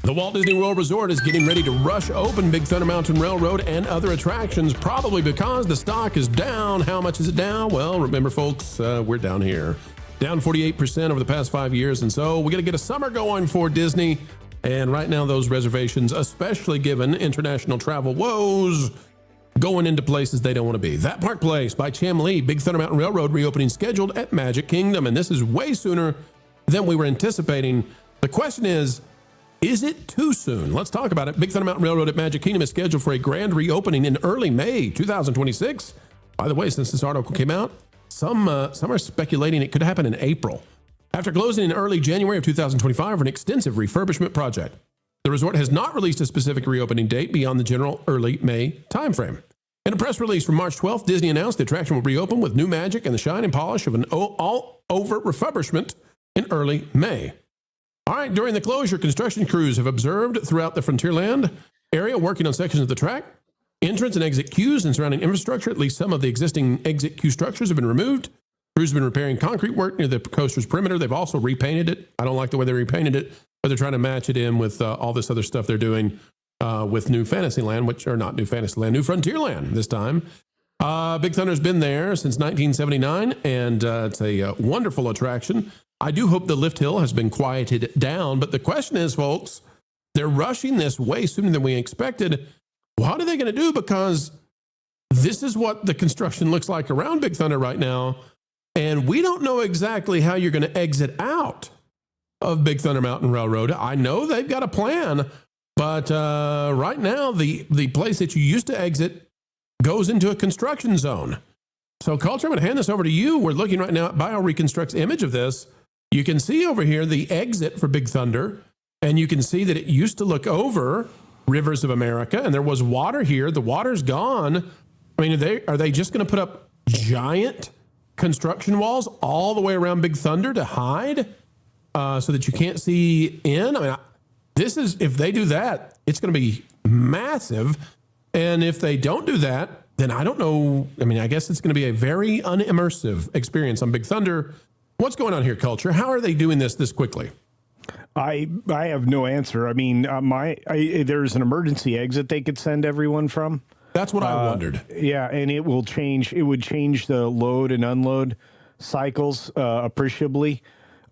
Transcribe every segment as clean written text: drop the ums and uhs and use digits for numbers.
The Walt Disney World Resort is getting ready to rush open Big Thunder Mountain Railroad and other attractions, probably because the stock is down. How much is it down? Well, remember, folks, we're down here. Down 48% over the past 5 years. And so we got to get a summer going for Disney. And right now, those reservations, especially given international travel woes, going into places they don't want to be. That Park Place by Cham Lee, Big Thunder Mountain Railroad reopening scheduled at Magic Kingdom. And this is way sooner than we were anticipating. The question is it too soon? Let's talk about it. Big Thunder Mountain Railroad at Magic Kingdom is scheduled for a grand reopening in early May 2026. By the way, since this article came out, some are speculating it could happen in April. After closing in early January of 2025 for an extensive refurbishment project. The resort has not released a specific reopening date beyond the general early May timeframe. In a press release from March 12th, Disney announced the attraction will reopen with new magic and the shine and polish of an all-over refurbishment in early May. All right, during the closure, construction crews have observed throughout the Frontierland area working on sections of the track. Entrance and exit queues and surrounding infrastructure, at least some of the existing exit queue structures have been removed. Crews have been repairing concrete work near the coaster's perimeter. They've also repainted it. I don't like the way they repainted it, but they're trying to match it in with all this other stuff they're doing with New Fantasyland, which are not New Fantasyland, New Frontierland this time. Big Thunder's been there since 1979, and it's a wonderful attraction. I do hope the lift hill has been quieted down, but the question is, folks, they're rushing this way sooner than we expected. What are they going to do? Because this is what the construction looks like around Big Thunder right now, and we don't know exactly how you're going to exit out of Big Thunder Mountain Railroad. I know they've got a plan, but right now, the place that you used to exit goes into a construction zone. So, Culture, I'm going to hand this over to you. We're looking right now at BioReconstruct's image of this. You can see over here the exit for Big Thunder, and you can see that it used to look over Rivers of America, and there was water here. The water's gone. I mean, are they just going to put up giant construction walls all the way around Big Thunder to hide so that you can't see in? I mean, if they do that, it's going to be massive. And if they don't do that, then I don't know. I mean, I guess it's going to be a very unimmersive experience on Big Thunder. What's going on here, Culture? How are they doing this quickly? I have no answer. I mean, there's an emergency exit they could send everyone from. That's what I wondered. Yeah, and it will change. It would change the load and unload cycles appreciably,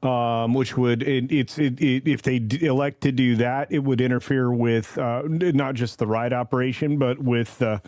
which would if they elect to do that, it would interfere with not just the ride operation, but with the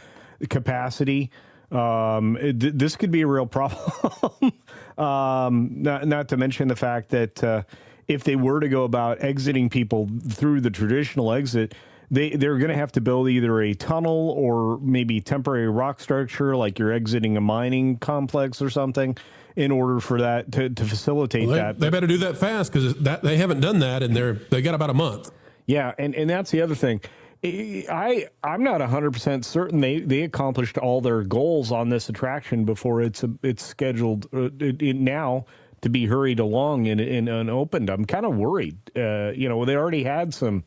capacity. This could be a real problem. Not to mention the fact that if they were to go about exiting people through the traditional exit, they're going to have to build either a tunnel or maybe temporary rock structure, like you're exiting a mining complex or something, in order for that to facilitate that. They better do that fast, because they haven't done that, and they got about a month. Yeah, and that's the other thing. I'm not 100% certain they accomplished all their goals on this attraction before it's scheduled now to be hurried along and opened. I'm kind of worried. They already had some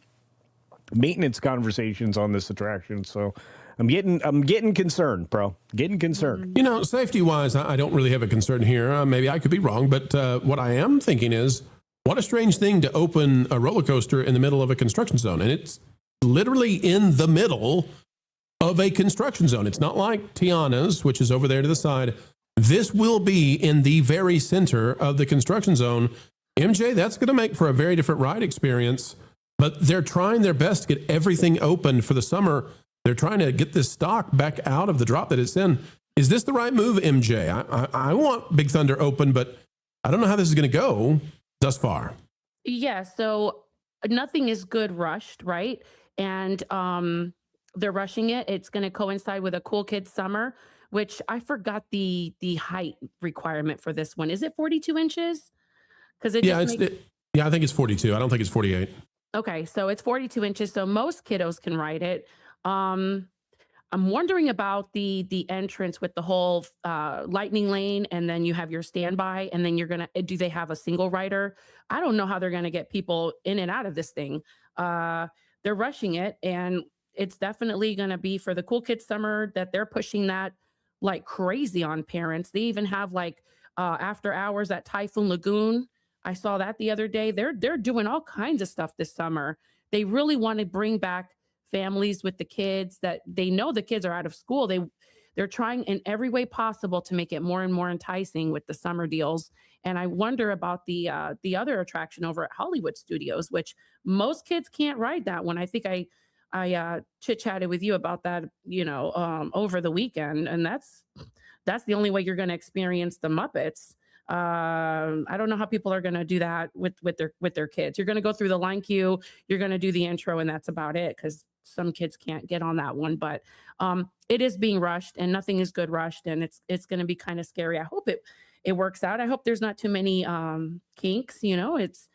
maintenance conversations on this attraction, so I'm getting concerned, bro. Getting concerned. Safety wise, I don't really have a concern here. Maybe I could be wrong, but what I am thinking is, what a strange thing to open a roller coaster in the middle of a construction zone, and it's literally in the middle of a construction zone. It's not like Tiana's, which is over there to the side. This will be in the very center of the construction zone. MJ, that's going to make for a very different ride experience, but they're trying their best to get everything open for the summer. They're trying to get this stock back out of the drop that it's in. Is this the right move, MJ? I want Big Thunder open, but I don't know how this is going to go thus far. Yeah, so nothing is good rushed, right? And they're rushing it. It's going to coincide with a Cool Kids Summer, which I forgot the height requirement for this one. Is it 42 inches? Because I think it's 42. I don't think it's 48. Okay, so it's 42 inches, so most kiddos can ride it. I'm wondering about the entrance with the whole lightning lane, and then you have your standby, and then do they have a single rider? I don't know how they're gonna get people in and out of this thing. They're rushing it, and it's definitely gonna be for the Cool Kids Summer that they're pushing that like crazy on parents. They even have like after hours at Typhoon Lagoon. I saw that the other day. They're doing all kinds of stuff this summer they really want to bring back families with the kids that they know the kids are out of school. They're trying in every way possible to make it more and more enticing with the summer deals. And I wonder about the other attraction over at Hollywood Studios, which most kids can't ride that one. I think I chit chatted with you about that, over the weekend, and that's the only way you're going to experience the Muppets. I don't know how people are going to do that with their kids. You're going to go through the line queue, you're going to do the intro, and that's about it, because some kids can't get on that one. But it is being rushed, and nothing is good rushed, and it's going to be kind of scary. I hope it works out. I hope there's not too many kinks. It's,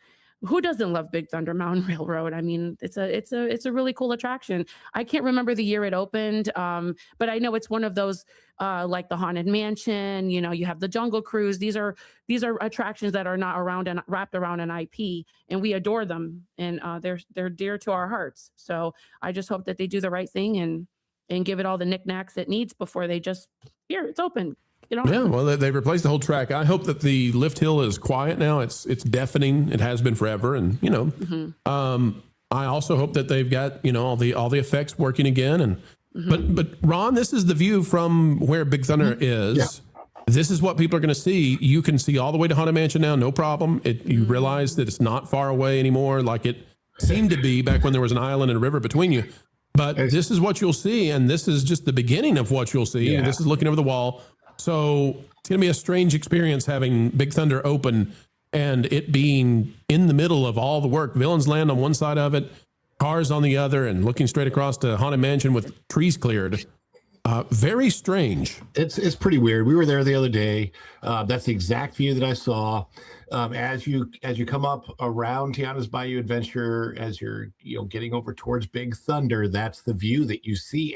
who doesn't love Big Thunder Mountain Railroad? I mean, it's a really cool attraction. I can't remember the year it opened, but I know it's one of those like the Haunted Mansion. You have the Jungle Cruise. These are attractions that are not around and wrapped around an IP, and we adore them, and they're dear to our hearts. So I just hope that they do the right thing and give it all the knickknacks it needs before they just, here, it's open. Yeah, well, they've replaced the whole track. I hope that the lift hill is quiet now. It's deafening. It has been forever, and I also hope that they've got all the effects working again. And but Ron, this is the view from where Big Thunder is. Yeah. This is what people are going to see. You can see all the way to Haunted Mansion now, no problem. You realize that it's not far away anymore, like it seemed to be back when there was an island and a river between you. But this is what you'll see, and this is just the beginning of what you'll see. Yeah. And this is looking over the wall. So it's going to be a strange experience having Big Thunder open and it being in the middle of all the work. Villains Land on one side of it, cars on the other, and looking straight across to Haunted Mansion with trees cleared. Very strange. It's pretty weird. We were there the other day. That's the exact view that I saw. As you come up around Tiana's Bayou Adventure, as you're getting over towards Big Thunder, that's the view that you see,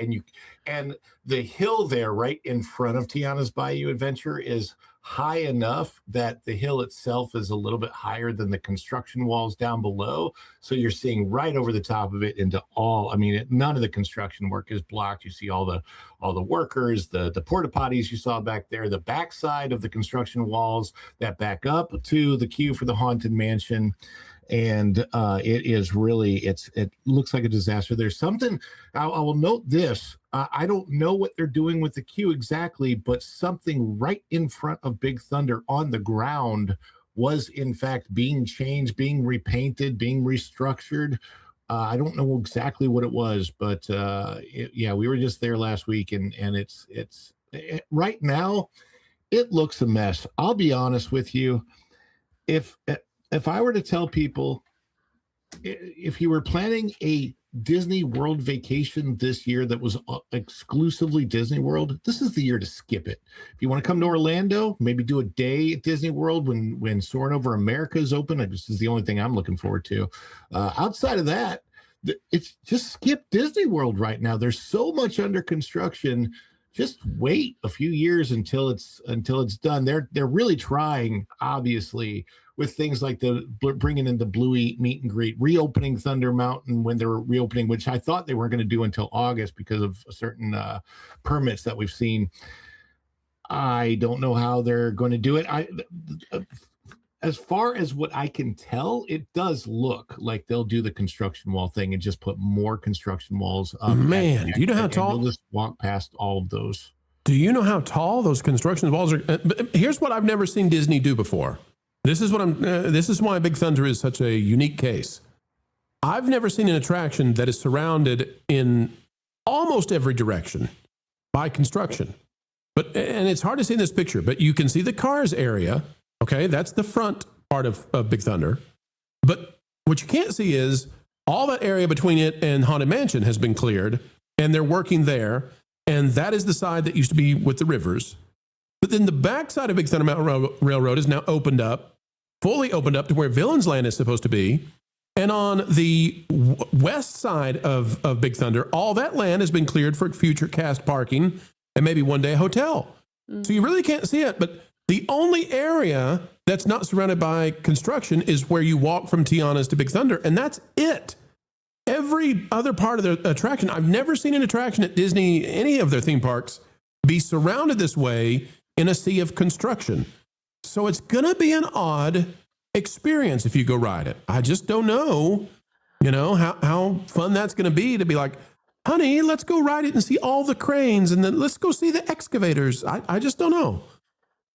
and the hill there right in front of Tiana's Bayou Adventure is high enough that the hill itself is a little bit higher than the construction walls down below. So you're seeing right over the top of it into none of the construction work is blocked. You see all the workers, the porta potties you saw back there, the backside of the construction walls that back up to the queue for the Haunted Mansion. And it is really, it looks like a disaster. There's something, I will note this. I don't know what they're doing with the queue exactly, but something right in front of Big Thunder on the ground was in fact being changed, being repainted, being restructured. I don't know exactly what it was, but we were just there last week, and it's right now it looks a mess. I'll be honest with you. If I were to tell people, if you were planning a Disney World vacation this year that was exclusively Disney World, this is the year to skip it. If you want to come to Orlando, maybe do a day at Disney World when Soarin' Over America is open. This is the only thing I'm looking forward to. Outside of that, it's just skip Disney World right now. There's so much under construction. Just wait a few years until it's done. They're really trying, obviously, with things like bringing in the Bluey meet and greet, reopening Thunder Mountain when they were reopening, which I thought they weren't going to do until August because of certain permits that we've seen. I don't know how they're going to do it. As far as what I can tell, it does look like they'll do the construction wall thing and just put more construction walls up. Man, do you know how tall? We'll just walk past all of those. Do you know how tall those construction walls are? But here's what I've never seen Disney do before. This is why Big Thunder is such a unique case. I've never seen an attraction that is surrounded in almost every direction by construction. And it's hard to see in this picture, but you can see the cars area. Okay, that's the front part of Big Thunder. But what you can't see is all that area between it and Haunted Mansion has been cleared, and they're working there. And that is the side that used to be with the rivers. But then the backside of Big Thunder Mountain Railroad is now opened up, fully opened up to where Villains Land is supposed to be. And on the west side of Big Thunder, all that land has been cleared for future cast parking and maybe one day a hotel. So you really can't see it. But the only area that's not surrounded by construction is where you walk from Tiana's to Big Thunder, and that's it. Every other part of the attraction, I've never seen an attraction at Disney, any of their theme parks, be surrounded this way in a sea of construction. So it's going to be an odd experience if you go ride it. I just don't know. You know, how fun that's going to be like, honey, let's go ride it and see all the cranes, and then let's go see the excavators. I just don't know.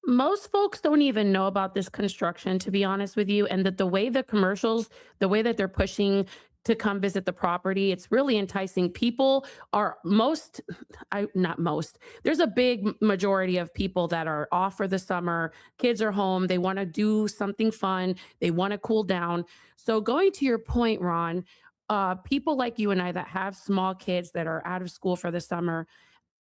Most folks don't even know about this construction, to be honest with you, and that the way the commercials, the way that they're pushing to come visit the property, it's really enticing. People are not most, there's a big majority of people that are off for the summer. Kids are home. They want to do something fun. They want to cool down. So going to your point, Ron, people like you and I that have small kids that are out of school for the summer,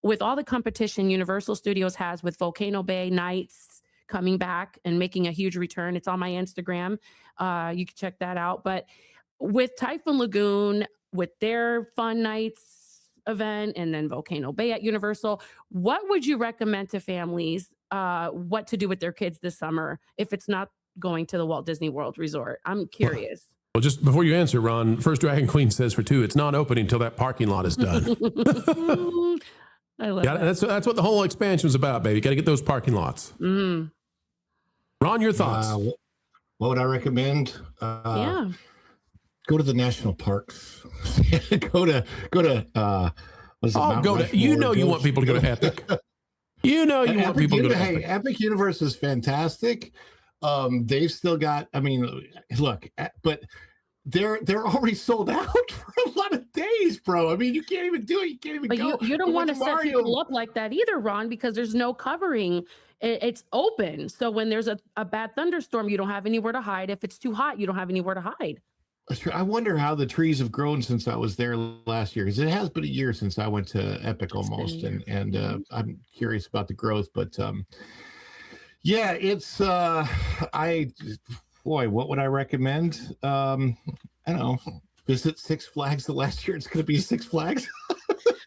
with all the competition Universal Studios has with Volcano Bay Nights coming back and making a huge return. It's on my Instagram. You can check that out. But with Typhoon Lagoon, with their Fun Nights event, and then Volcano Bay at Universal, what would you recommend to families what to do with their kids this summer if it's not going to the Walt Disney World Resort? I'm curious. Well, just before you answer, Ron, First Dragon Queen says for 2, it's not opening until that parking lot is done. I love that. That's what the whole expansion was about, baby. Got to get those parking lots. Ron, your thoughts? What would I recommend? Yeah. Go to the national parks. go to what is it? Mount Go to. Rushmore. You know, you want people to go to Epic. You know, you want people to go to Epic. Hey, Epic Universe is fantastic. They've still got. I mean, look, but they're already sold out for a lot of days, bro. I mean, you can't even do it. You can't even go. You don't want to set people up like that either, Ron, because there's no covering. It's open. So when there's a bad thunderstorm, you don't have anywhere to hide. If it's too hot, you don't have anywhere to hide. That's true. I wonder how the trees have grown since I was there last year, because it has been a year since I went to Epic almost, and I'm curious about the growth. But yeah, it's what would I recommend? I don't know. Visit Six Flags. The last year it's going to be Six Flags.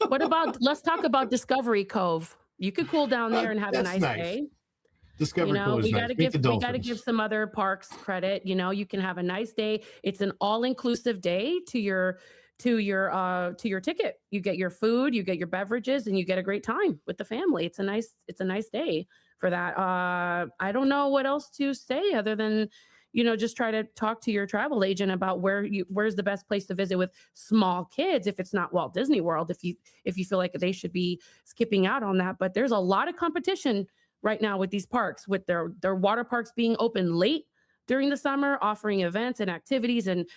Let's talk about Discovery Cove. You could cool down there and have a nice day. Discovery Cove is nice. We got to give some other parks credit. You know, you can have a nice day. It's an all-inclusive day to your ticket. You get your food, you get your beverages, and you get a great time with the family. It's a nice day for that. I don't know what else to say other than, you know, just try to talk to your travel agent about where's the best place to visit with small kids. If it's not Walt Disney World, if you feel like they should be skipping out on that. But there's a lot of competition right now with these parks, with their water parks being open late during the summer, offering events and activities and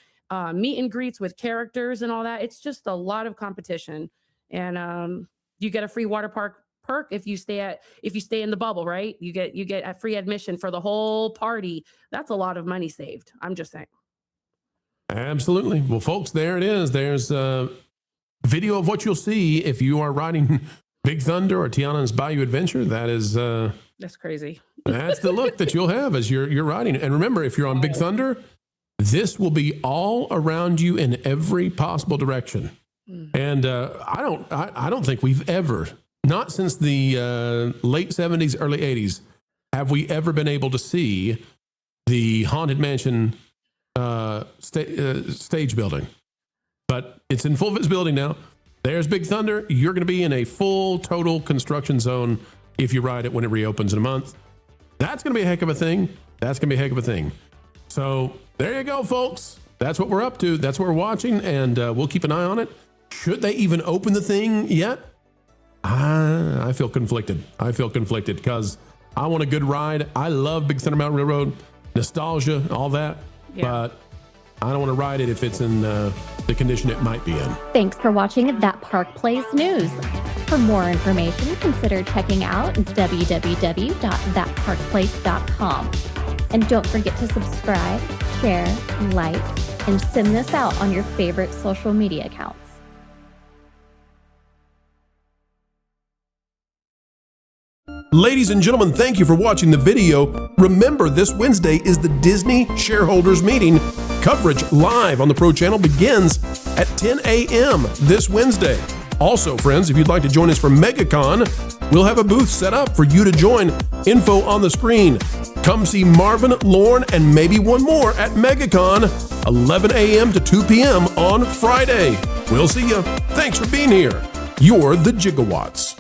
meet and greets with characters and all that. It's just a lot of competition. And you get a free water park perk if you stay in the bubble, right? You get a free admission for the whole party. That's a lot of money saved. I'm just saying. Absolutely. Well, folks, there it is. There's a video of what you'll see if you are riding Big Thunder or Tiana's Bayou Adventure. That is that's crazy. That's the look that you'll have as you're riding. And remember, if you're on Big Thunder, this will be all around you in every possible direction. And I don't think we've ever, not since the late 70s, early 80s, have we ever been able to see the Haunted Mansion stage building. But it's in full visibility now. There's Big Thunder. You're going to be in a full, total construction zone if you ride it when it reopens in a month. That's going to be a heck of a thing. So there you go, folks. That's what we're up to. That's what we're watching, and we'll keep an eye on it. Should they even open the thing yet? I feel conflicted. Because I want a good ride. I love Big Thunder Mountain Railroad, nostalgia, all that. Yeah. But I don't want to ride it if it's in the condition it might be in. Thanks for watching That Park Plays News. For more information, consider checking out www.thatparkplace.com. And don't forget to subscribe, share, like, and send this out on your favorite social media accounts. Ladies and gentlemen, thank you for watching the video. Remember, this Wednesday is the Disney Shareholders Meeting. Coverage live on the Pro Channel begins at 10 a.m. this Wednesday. Also, friends, if you'd like to join us for MegaCon, we'll have a booth set up for you to join. Info on the screen. Come see Marvin, Lorne, and maybe one more at MegaCon, 11 a.m. to 2 p.m. on Friday. We'll see you. Thanks for being here. You're the Gigawatts.